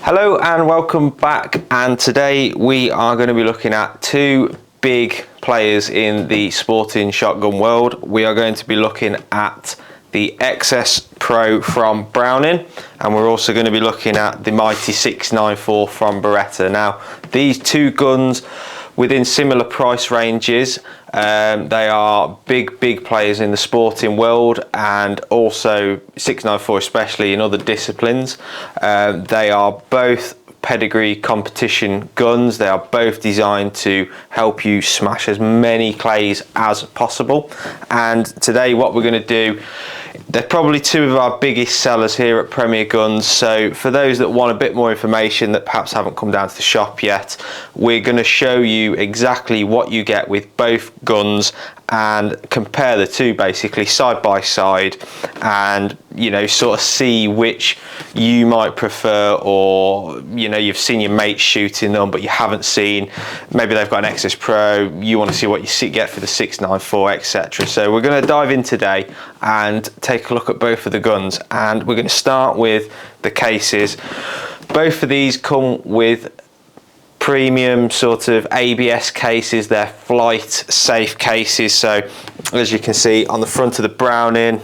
Hello and welcome back, and today we are going to be looking at two big players in the sporting shotgun world. We are going to be looking at the XS Pro from Browning, and we're also going to be looking at the mighty 694 from Beretta. Now, these two guns within similar price ranges, they are big players in the sporting world, and also 694 especially in other disciplines. They are both pedigree competition guns. They are both designed to help you smash as many clays as possible. And today what we're going to do, they're probably two of our biggest sellers here at Premier Guns. So for those that want a bit more information that perhaps haven't come down to the shop yet, we're going to show you exactly what you get with both guns and compare the two basically side by side, and sort of see which you might prefer, or you've seen your mates shooting them but you haven't seen, maybe they've got an XS Pro, you want to see what you get for the 694, etc. So we're going to dive in today and take a look at both of the guns, and we're going to start with the cases. Both of these come with premium sort of ABS cases. They're flight safe cases. So as you can see on the front of the Browning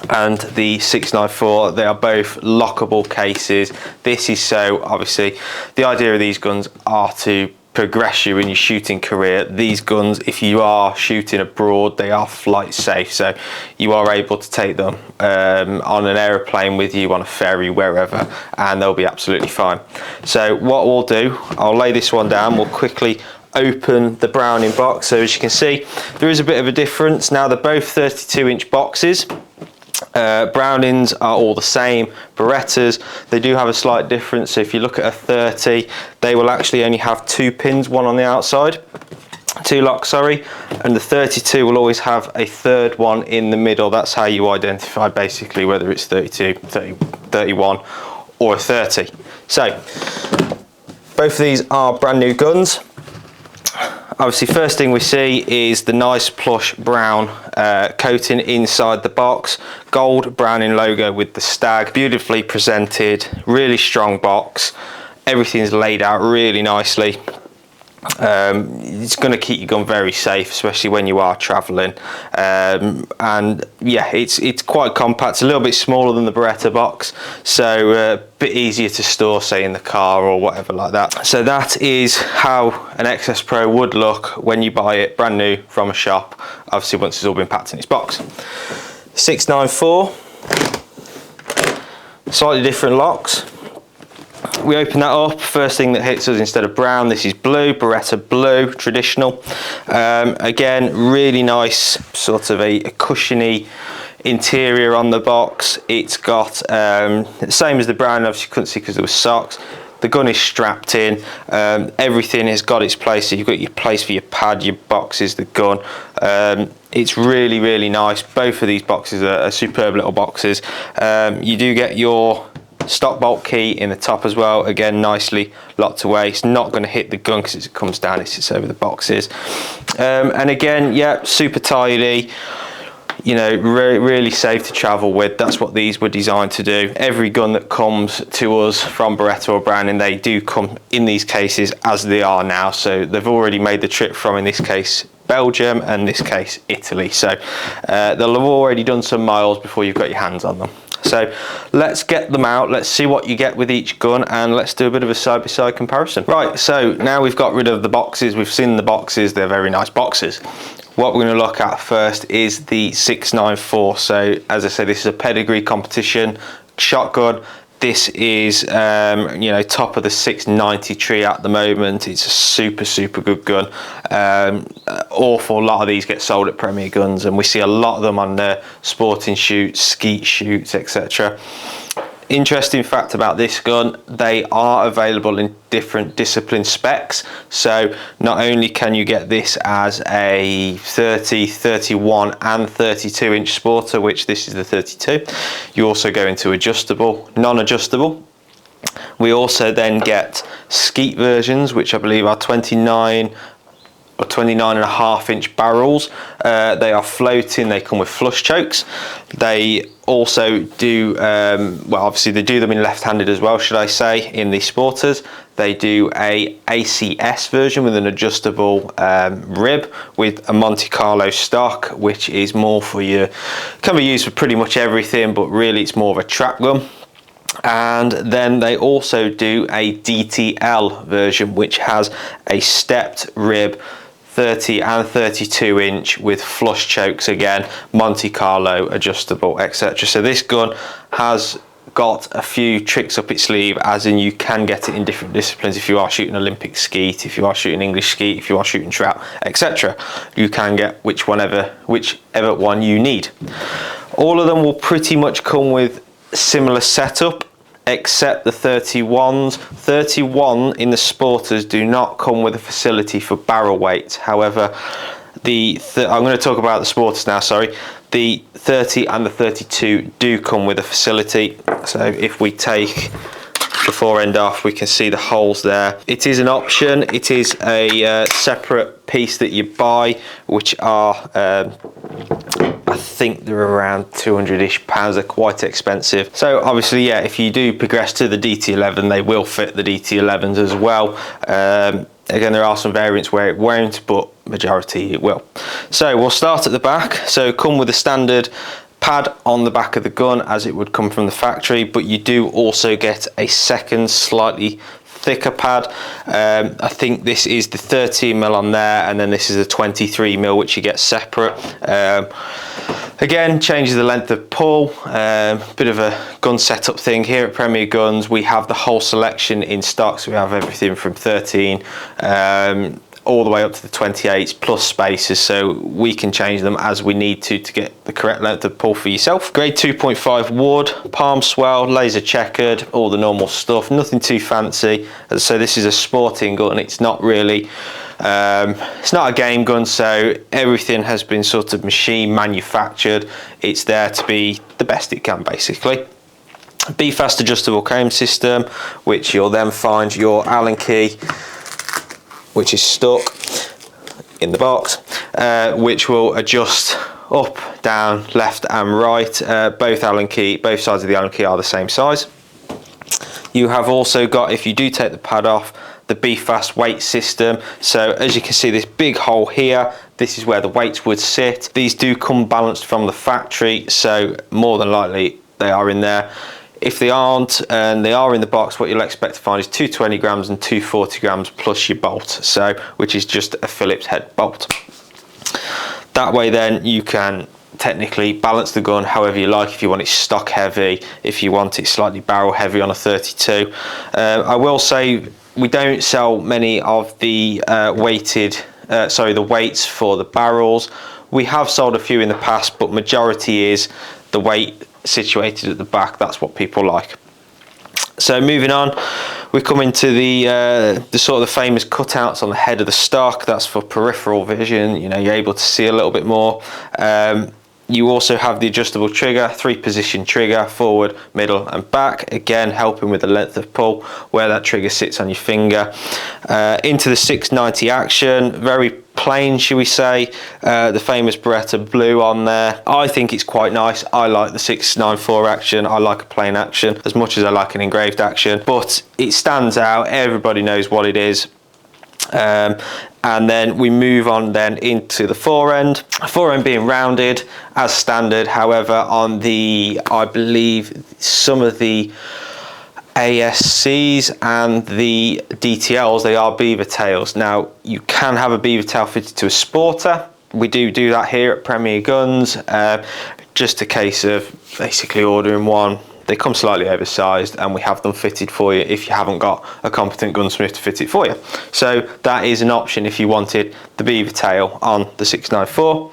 and the 694, they are both lockable cases. This is so, obviously the idea of these guns are to progress you in your shooting career. These guns, if you are shooting abroad, they are flight safe, so you are able to take them on an aeroplane with you, on a ferry, wherever, and they'll be absolutely fine. So what we'll do, I'll lay this one down, we'll quickly open the Browning box. So as you can see, there is a bit of a difference. Now they're both 32-inch boxes. Brownings are all the same. Berettas, they do have a slight difference. So if you look at a 30, they will actually only have two pins, one on the outside, two locks, sorry, and the 32 will always have a third one in the middle. That's how you identify basically whether it's 32, 30, 31 or a 30. So both of these are brand new guns. Obviously, first thing we see is the nice plush brown coating inside the box. Gold Browning logo with the stag, beautifully presented, really strong box. Everything's laid out really nicely. It's going to keep your gun very safe, especially when you are traveling. And yeah, it's quite compact. It's a little bit smaller than the Beretta box, so a bit easier to store, say in the car or whatever like that. So that is how an XS Pro would look when you buy it brand new from a shop, obviously once it's all been packed in its box. 694, slightly different locks. We open that up, first thing that hits us, instead of brown, this is blue, Beretta blue, traditional. Again, really nice, sort of a cushiony interior on the box. It's got the same as the brown, obviously you couldn't see because there was socks. The gun is strapped in, everything has got its place. So you've got your place for your pad, your boxes, the gun. It's really nice. Both of these boxes are superb little boxes. You do get your stock bolt key in the top as well, again nicely locked away. It's not going to hit the gun because it comes down, it sits over the boxes. And again, yeah, super tidy, really safe to travel with. That's what these were designed to do. Every gun that comes to us from Beretta or Browning, they do come in these cases as they are now. So they've already made the trip from, in this case, Belgium, and in this case Italy. So they'll have already done some miles before you've got your hands on them. So let's get them out, let's see what you get with each gun, and let's do a bit of a side-by-side comparison. Right, so now we've got rid of the boxes, we've seen the boxes, they're very nice boxes. What we're going to look at first is the 694. So as I said, this is a pedigree competition shotgun. This is top of the 690 tree at the moment. It's a super good gun. Awful lot of these get sold at Premier Guns, and we see a lot of them on the sporting shoots, skeet shoots, etc. Interesting fact about this gun, they are available in different discipline specs. So not only can you get this as a 30, 31 and 32 inch sporter, which this is the 32, you also go into adjustable, non-adjustable. We also then get skeet versions, which I believe are 29 or 29.5-inch barrels. They are floating, they come with flush chokes. They also do, well, obviously they do them in left-handed as well, should I say, in the Sporters. They do a ACS version with an adjustable rib with a Monte Carlo stock, which is more for your, can be used for pretty much everything, but really it's more of a trap gun. And then they also do a DTL version, which has a stepped rib, 30 and 32 inch with flush chokes again, Monte Carlo adjustable, etc. So this gun has got a few tricks up its sleeve, as in you can get it in different disciplines. If you are shooting Olympic skeet, if you are shooting English skeet, if you are shooting trap, etc., you can get whichever one you need. All of them will pretty much come with similar setup, except the 31s. 31 in the Sporters do not come with a facility for barrel weight. However, I'm going to talk about the Sporters now, sorry. The 30 and the 32 do come with a facility. So if we take the fore end off, we can see the holes there. It is an option. It is a separate piece that you buy, which are I think they're around 200-ish pounds. They're quite expensive. So obviously, yeah, if you do progress to the DT11, they will fit the DT11s as well. Again, there are some variants where it won't, but majority it will. So we'll start at the back. So come with a standard pad on the back of the gun as it would come from the factory, but you do also get a second slightly thicker pad. I think this is the 13mm on there, and then this is a 23mm which you get separate. Again, changes the length of pull. Bit of a gun setup thing here at Premier Guns. We have the whole selection in stock, so we have everything from 13 all the way up to the 28s plus spacers, so we can change them as we need to get the correct length of pull for yourself. Grade 2.5 wood, palm swell, laser checkered, all the normal stuff, nothing too fancy. So this is a sporting gun. It's not really it's not a game gun, so everything has been sort of machine manufactured. It's there to be the best it can, basically. Be fast adjustable cone system, which you'll then find your Allen key, which is stuck in the box, which will adjust up, down, left and right. Both sides of the Allen key are the same size. You have also got, if you do take the pad off, the Be Fast weight system. So as you can see, this big hole here, this is where the weights would sit. These do come balanced from the factory, so more than likely they are in there. If they aren't, and they are in the box, what you'll expect to find is 220 grams and 240 grams plus your bolt, so which is just a Phillips head bolt. That way then you can technically balance the gun however you like. If you want it stock heavy, if you want it slightly barrel heavy on a 32. I will say we don't sell many of the the weights for the barrels. We have sold a few in the past, but majority is the weight situated at the back. That's what people like. So moving on, we come into the sort of the famous cutouts on the head of the stock. That's for peripheral vision. You know, you're able to see a little bit more. You also have the adjustable trigger, 3-position trigger, forward, middle and back, again helping with the length of pull, where that trigger sits on your finger. Into the 690 action, very plain, shall we say, the famous Beretta blue on there. I think it's quite nice. I like the 694 action. I like a plain action as much as I like an engraved action, but it stands out. Everybody knows what it is. And then we move on then into the fore end being rounded as standard. However, on the, I believe some of the ASCs and the DTLs, they are beaver tails. Now you can have a beaver tail fitted to a Sporter. We do that here at Premier Guns. Just a case of basically ordering one. They come slightly oversized and we have them fitted for you if you haven't got a competent gunsmith to fit it for you. So that is an option if you wanted the beaver tail on the 694.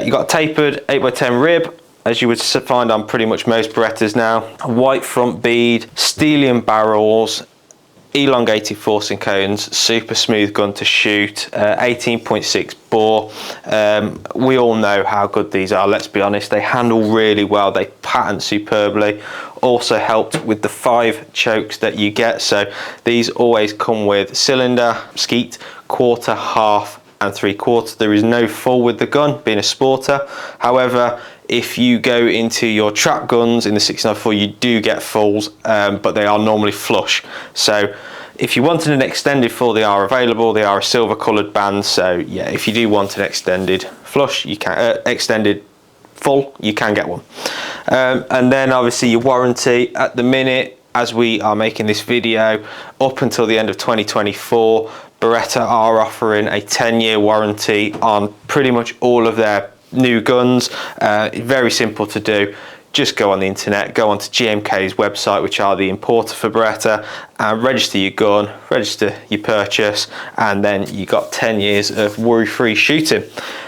You've got a tapered 8x10 rib, as you would find on pretty much most Berettas now. White front bead, Stelium barrels, elongated forcing cones, super smooth gun to shoot, 18.6 bore. We all know how good these are, let's be honest. They handle really well, they pattern superbly. Also helped with the 5 chokes that you get. So these always come with cylinder, skeet, quarter, half and 3/4. There is no full with the gun, being a sporter. However, if you go into your trap guns in the 694, you do get fulls, but they are normally flush. So if you wanted an extended full, they are available. They are a silver coloured band. So yeah, if you do want an extended flush, you can extended full, you can get one. And then obviously your warranty at the minute, as we are making this video, up until the end of 2024, Beretta are offering a 10-year warranty on pretty much all of their new guns. Very simple to do. Just go on the internet, go onto GMK's website, which are the importer for Beretta, and register your gun, register your purchase, and then you got 10 years of worry-free shooting.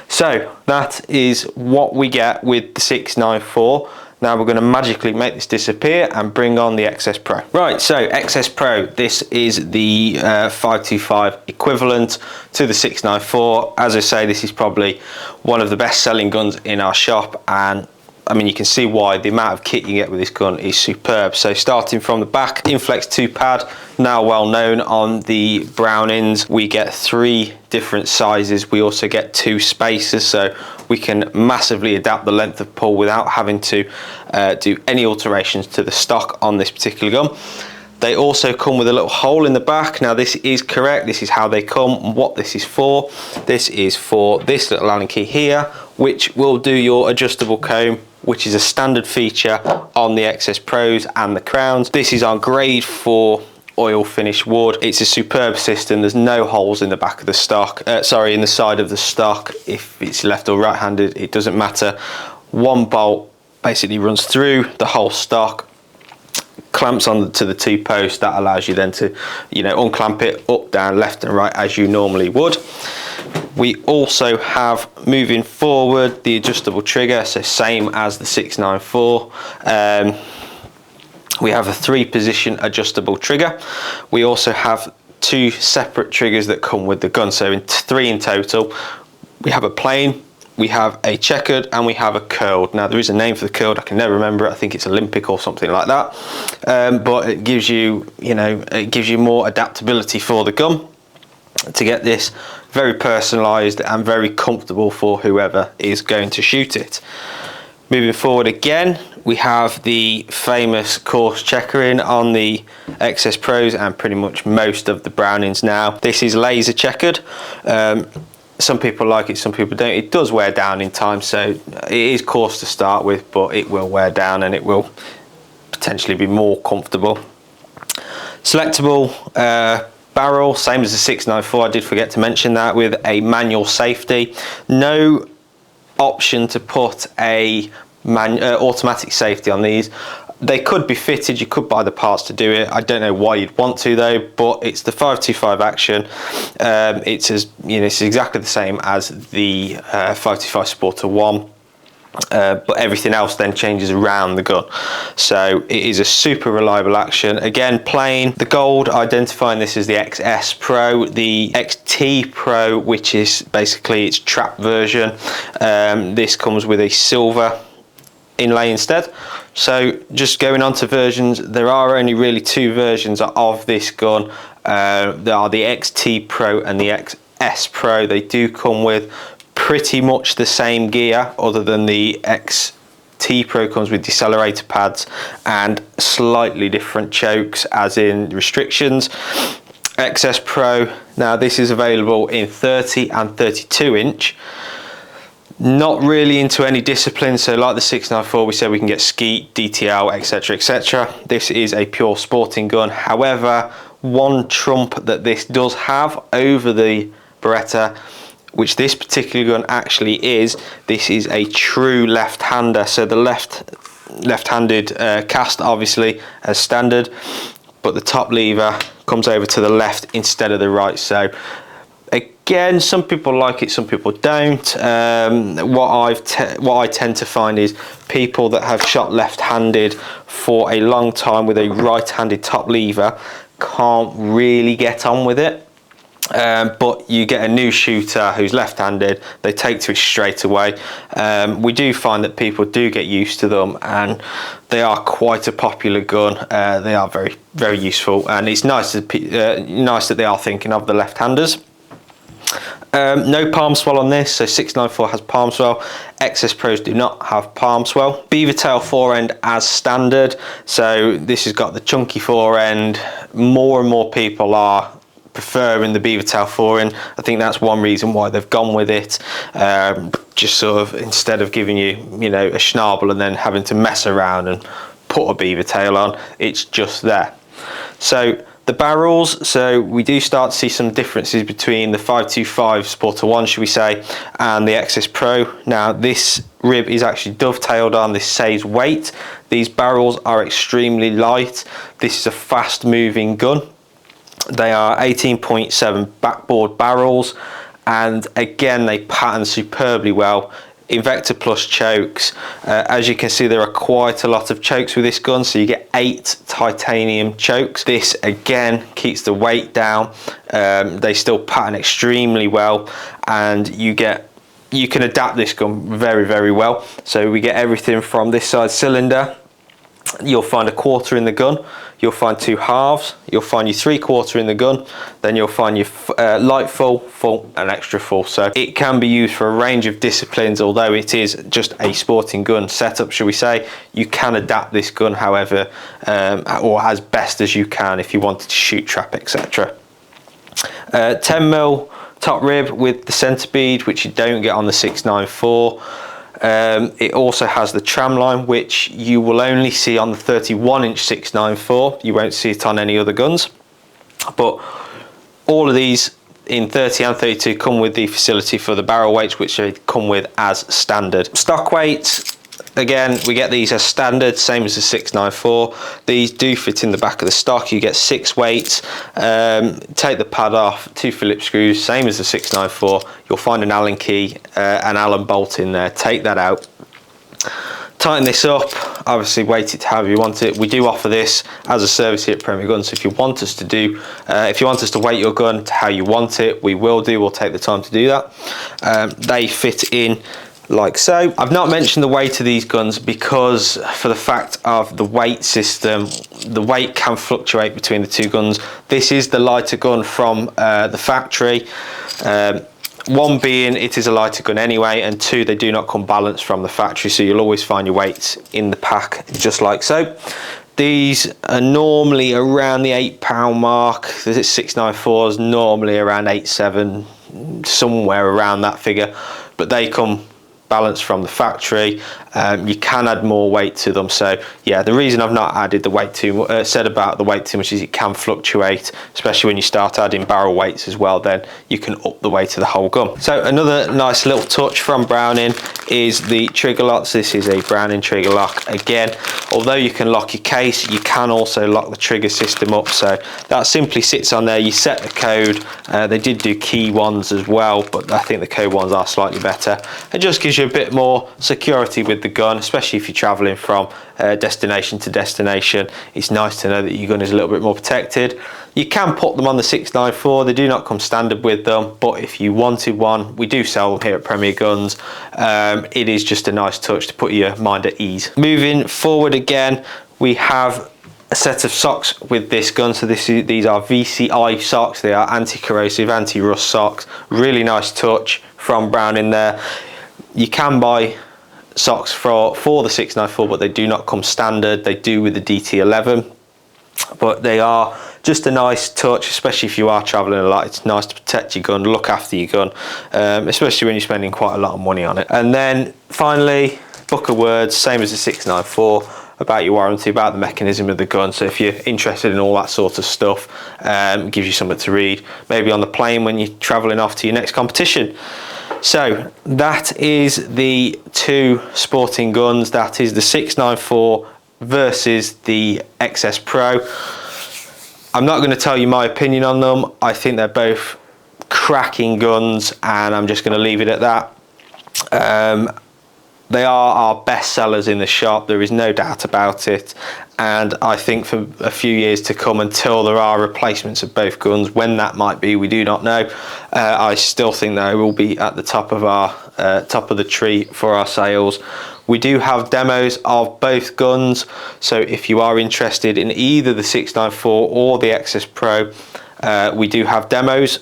So that is what we get with the 694. Now we're going to magically make this disappear and bring on the XS Pro. Right, so XS Pro, this is the 525 equivalent to the 694. As I say, this is probably one of the best selling guns in our shop, and I mean, you can see why. The amount of kit you get with this gun is superb. So starting from the back, Inflex 2 pad, now well known on the Brownings. We get 3 different sizes. We also get 2 spacers, so we can massively adapt the length of pull without having to do any alterations to the stock on this particular gun. They also come with a little hole in the back. Now this is correct, this is how they come and what this is for. This is for this little Allen key here, which will do your adjustable comb, which is a standard feature on the XS Pros and the Crowns. This is our grade 4 oil finish wood. It's a superb system. There's no holes in the back of the stock, in the side of the stock. If it's left or right handed, it doesn't matter. One bolt basically runs through the whole stock, clamps on to the 2 posts. That allows you then to, unclamp it up, down, left and right as you normally would. We also have, moving forward, the adjustable trigger, so same as the 694. We have a 3-position adjustable trigger. We also have 2 separate triggers that come with the gun, so 3 in total. We have a plain, we have a checkered, and we have a curled. Now there is a name for the curled, I can never remember it. I think it's Olympic or something like that. But it gives you, it gives you more adaptability for the gun to get this very personalized and very comfortable for whoever is going to shoot it. Moving forward again, we have the famous coarse checkering on the XS Pros and pretty much most of the Brownings now. This is laser checkered. Some people like it, some people don't. It does wear down in time, so it is coarse to start with, but it will wear down and it will potentially be more comfortable. Selectable barrel, same as the 694. I did forget to mention that, with a manual safety. No option to put a automatic safety on these. They could be fitted, you could buy the parts to do it. I don't know why you'd want to though, but it's the 525 action. It's it's exactly the same as the 525 Sporter 1. But everything else then changes around the gun, so it is a super reliable action. Again, plain. The gold, identifying this as the XS Pro. The XT Pro, which is basically its trap version, this comes with a silver inlay instead. So just going on to versions, there are only really 2 versions of this gun. There are the XT Pro and the XS Pro. They do come with pretty much the same gear, other than the XT Pro comes with decelerator pads and slightly different chokes, as in restrictions. XS Pro, now this is available in 30 and 32 inch. Not really into any discipline, so like the 694, we said we can get skeet, DTL, etc, etc. This is a pure sporting gun. However, one trump that this does have over the Beretta, which this particular gun actually is, this is a true left-hander. So the left-handed cast obviously as standard, but the top lever comes over to the left instead of the right. So again, some people like it, some people don't. What I tend to find is people that have shot left-handed for a long time with a right-handed top lever can't really get on with it. But you get a new shooter who's left-handed, they take to it straight away. We do find that people do get used to them, and they are quite a popular gun. They are very, very useful, and it's nice that they are thinking of the left-handers. No palm swell on this, so 694 has palm swell. XS Pros do not have palm swell. Beaver tail fore end as standard, so this has got the chunky fore end. More and more people are preferring the beaver tail fore end. I think that's one reason why they've gone with it. Just sort of, instead of giving you, you know, a schnabel and then having to mess around and put a beaver tail on, it's just there. So the barrels, so we do start to see some differences between the 525 Sporter 1, should we say, and the XS Pro. Now this rib is actually dovetailed on, this saves weight. These barrels are extremely light. This is a fast moving gun. They are 18.7 backboard barrels, and again they pattern superbly well. Invector Plus chokes. As you can see, there are quite a lot of chokes with this gun, so you get 8 titanium chokes. This again keeps the weight down. They still pattern extremely well, and you can adapt this gun very, very well. So we get everything from this side cylinder. You'll find a quarter in the gun, you'll find 2 halves, you'll find your 3/4 in the gun, then you'll find your light full, full and extra full. So it can be used for a range of disciplines. Although it is just a sporting gun setup, shall we say, you can adapt this gun however, or as best as you can if you wanted to shoot, trap, etc. 10mm top rib with the centre bead, which you don't get on the 694. It also has the tram line, which you will only see on the 31-inch 694. You won't see it on any other guns. But all of these in 30 and 32 come with the facility for the barrel weights, which they come with as standard. Stock weights, again, we get these as standard, same as the 694. These do fit in the back of the stock. You get 6 weights. Take the pad off, 2 Phillips screws, same as the 694. You'll find an Allen key, an Allen bolt in there. Take that out. Tighten this up, obviously weight it however you want it. We do offer this as a service here at Premier Guns, so if you want us to weight your gun to how you want it, we'll take the time to do that. They fit in like so. I've not mentioned the weight of these guns because for the fact of the weight system, the weight can fluctuate between the two guns. This is the lighter gun from the factory. One being it is a lighter gun anyway, and 2, they do not come balanced from the factory, so you'll always find your weights in the pack just like so. These are normally around the £8 mark. The 694s normally around 8.7, somewhere around that figure, but they come balanced from the factory. You can add more weight to them, so yeah, the reason I've not added the weight said about the weight too much is it can fluctuate, especially when you start adding barrel weights as well. Then you can up the weight of the whole gun. So another nice little touch from Browning is the trigger locks. This is a Browning trigger lock. Again, although you can lock your case, you can also lock the trigger system up, so that simply sits on there. You set the code. They did do key ones as well, but I think the code ones are slightly better. It just gives you a bit more security with the gun, especially if you're traveling from destination to destination. It's nice to know that your gun is a little bit more protected. You can put them on the 694. They do not come standard with them, but if you wanted one, we do sell them here at Premier Guns. It is just a nice touch to put your mind at ease. Moving forward again, we have a set of socks with this gun. So these are VCI socks. They are anti-corrosive, anti-rust socks. Really nice touch from Browning there. You can buy socks for the 694, but they do not come standard. They do with the DT11, but they are just a nice touch, especially if you are traveling a lot. It's nice to protect your gun, look after your gun, especially when you're spending quite a lot of money on it. And then finally, book of words, same as the 694, about your warranty, about the mechanism of the gun. So if you're interested in all that sort of stuff, it gives you something to read, maybe on the plane when you're traveling off to your next competition. So that is the 2 sporting guns. That is the 694 versus the XS Pro. I'm not going to tell you my opinion on them. I think they're both cracking guns, and I'm just going to leave it at that. They are our best sellers in the shop, there is no doubt about it, and I think for a few years to come, until there are replacements of both guns, when that might be we do not know, I still think they will be at the top of the tree for our sales. We do have demos of both guns, so if you are interested in either the 694 or the XS Pro, we do have demos.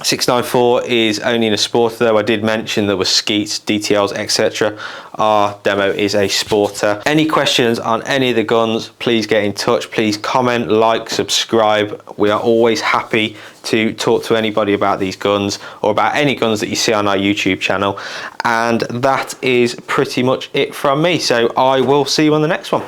694 is only in a sporter though. I did mention there were skeets, DTLs, etc. Our demo is a sporter. Any questions on any of the guns, please get in touch. Please comment, like, subscribe. We are always happy to talk to anybody about these guns or about any guns that you see on our YouTube channel. And that is pretty much it from me. So I will see you on the next one.